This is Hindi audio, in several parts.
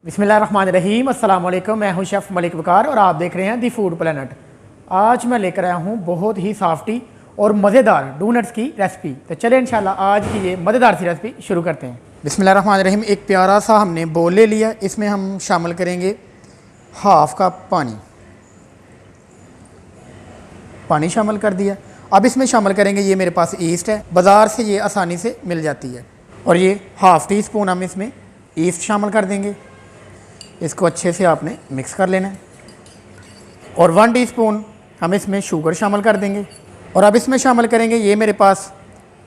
बिस्मिल्लाहिर्रहमानिर्रहीम अस्सलाम वालेकुम। मैं हूं शेफ़ मलिक वकार और आप देख रहे हैं दी फूड प्लेनेट। आज मैं लेकर आया हूं बहुत ही साफ्टी और मज़ेदार डोनट्स की रेसिपी। तो चलें इंशाल्लाह आज की ये मज़ेदार सी रेसिपी शुरू करते हैं। बिस्मिल्लाहिर्रहमानिर्रहीम। एक प्यारा सा हमने बोल ले लिया, इसमें हम शामिल करेंगे हाफ़ कप पानी शामिल कर दिया। अब इसमें शामिल करेंगे, ये मेरे पास ईस्ट है, बाज़ार से ये आसानी से मिल जाती है। और ये हाफ़ टी स्पून हम इसमें ईस्ट शामिल कर देंगे। इसको अच्छे से आपने मिक्स कर लेना है। और 1 टीस्पून हम इसमें शुगर शामिल कर देंगे। और अब इसमें शामिल करेंगे, ये मेरे पास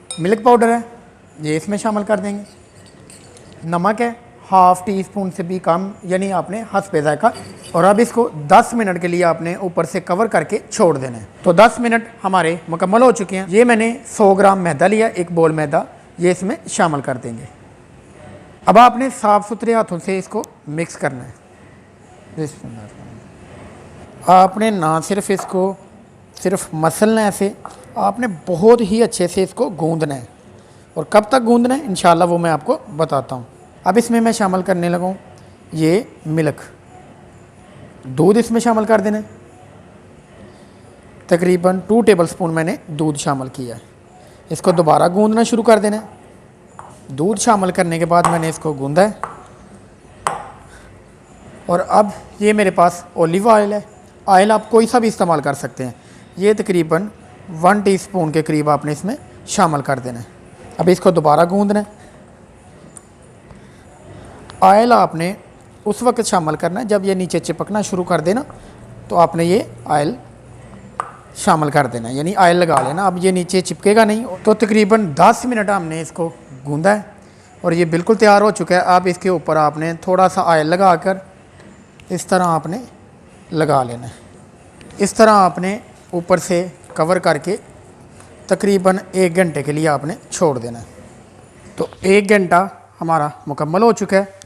मिल्क पाउडर है, ये इसमें शामिल कर देंगे। नमक है हाफ़ टी स्पून से भी कम, यानी आपने हस्बे ज़ायक़ा। और अब इसको 10 मिनट के लिए आपने ऊपर से कवर करके छोड़ देना है। तो 10 मिनट हमारे मुकम्मल हो चुके हैं। ये मैंने 100 ग्राम मैदा लिया, एक बोल मैदा, ये इसमें शामिल कर देंगे। अब आपने साफ़ सुथरे हाथों से इसको मिक्स करना है। आपने ना सिर्फ इसको सिर्फ मसलना है, ऐसे आपने बहुत ही अच्छे से इसको गूंदना है। और कब तक गूंदना है इंशाल्लाह वो मैं आपको बताता हूँ। अब इसमें मैं शामिल करने लगा हूँ ये मिल्क, दूध इसमें शामिल कर देना है। तकरीबन 2 टेबलस्पून मैंने दूध शामिल किया है। इसको दोबारा गूंदना शुरू कर देना है। दूध शामिल करने के बाद मैंने इसको गूंदा है। और अब ये मेरे पास ओलिव ऑयल है, ऑयल आप कोई सा भी इस्तेमाल कर सकते हैं। ये तकरीबन 1 टीस्पून के करीब आपने इसमें शामिल कर देना है। अब इसको दोबारा गूंदना है। ऑयल आपने उस वक्त शामिल करना है जब ये नीचे चिपकना शुरू कर देना, तो आपने ये ऑयल शामिल कर देना है, यानी ऑयल लगा लेना। अब ये नीचे चिपकेगा नहीं। तो तकरीबन 10 मिनट हमने इसको गूंदा है और ये बिल्कुल तैयार हो चुका है। अब इसके ऊपर आपने थोड़ा सा ऑयल लगाकर इस तरह आपने लगा लेना है। इस तरह आपने ऊपर से कवर करके तकरीबन 1 घंटे के लिए आपने छोड़ देना है। तो 1 घंटा हमारा मुकम्मल हो चुका है।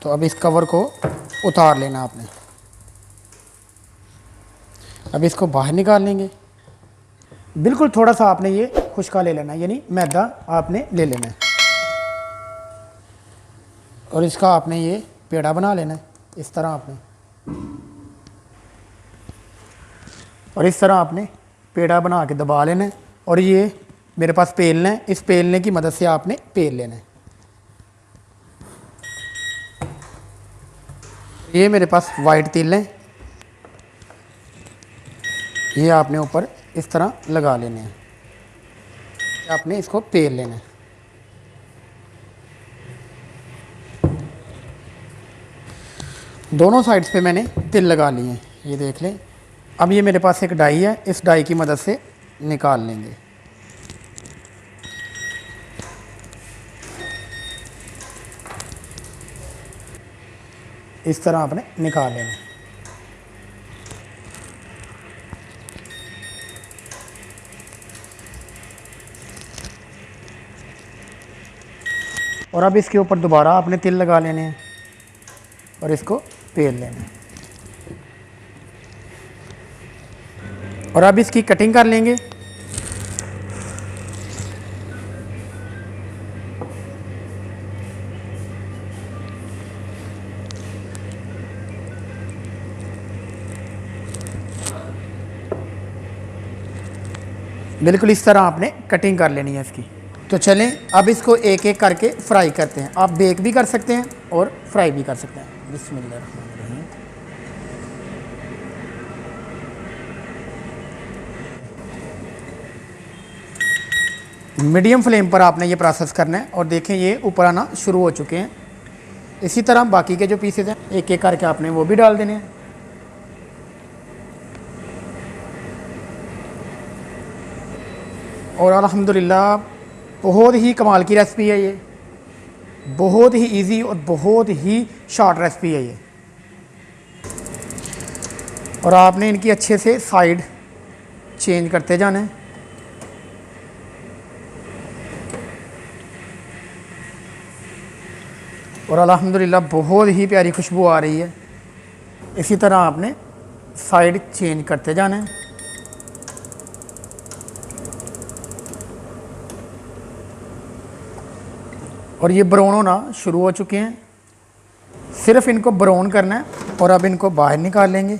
तो अब इस कवर को उतार लेना आपने। अब इसको बाहर निकाल लेंगे। बिल्कुल थोड़ा सा आपने ये खुश्का ले लेना है, यानी मैदा आपने ले लेना है। और इसका आपने ये पेड़ा बना लेना है इस तरह आपने। और इस तरह आपने पेड़ा बना के दबा लेना है। और ये मेरे पास पेलना है, इस पेलने की मदद से आपने पेल लेना है। ये मेरे पास वाइट तिल है, ये आपने ऊपर इस तरह लगा लेने हैं। आपने इसको पेल लेना है। दोनों साइड्स पे मैंने तिल लगा लिए हैं, ये देख लें। अब ये मेरे पास एक डाई है, इस डाई की मदद से निकाल लेंगे। इस तरह आपने निकाल लेना है। और अब इसके ऊपर दोबारा आपने तिल लगा लेने हैं और इसको पेल लेना है। और अब इसकी कटिंग कर लेंगे। बिल्कुल इस तरह आपने कटिंग कर लेनी है इसकी। तो चलें अब इसको एक एक करके फ्राई करते हैं। आप बेक भी कर सकते हैं और फ्राई भी कर सकते हैं। बिस्मिल्लाहिर्रहमानिर्रहीम। मीडियम फ्लेम पर आपने ये प्रोसेस करना है। और देखें ये ऊपर आना शुरू हो चुके हैं। इसी तरह बाकी के जो पीसेज हैं एक एक करके आपने वो भी डाल देने हैं। और अल्हम्दुलिल्लाह बहुत ही कमाल की रेसिपी है ये, बहुत ही इजी और बहुत ही शॉर्ट रेसिपी है ये। और आपने इनकी अच्छे से साइड चेंज करते जाना है। और अल्हम्दुलिल्लाह बहुत ही प्यारी खुशबू आ रही है। इसी तरह आपने साइड चेंज करते जाना है। और ये ब्राउन होना शुरू हो चुके हैं। सिर्फ इनको ब्राउन करना है और अब इनको बाहर निकाल लेंगे।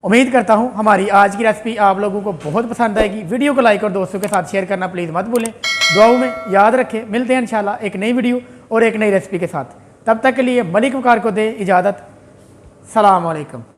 उम्मीद करता हूँ हमारी आज की रेसिपी आप लोगों को बहुत पसंद आएगी। वीडियो को लाइक और दोस्तों के साथ शेयर करना प्लीज़ मत भूलें। दुआओं में याद रखें। मिलते हैं इंशाल्लाह एक नई वीडियो और एक नई रेसिपी के साथ। तब तक के लिए मलिक वकार को दे इजाज़त। सलाम अलैकुम।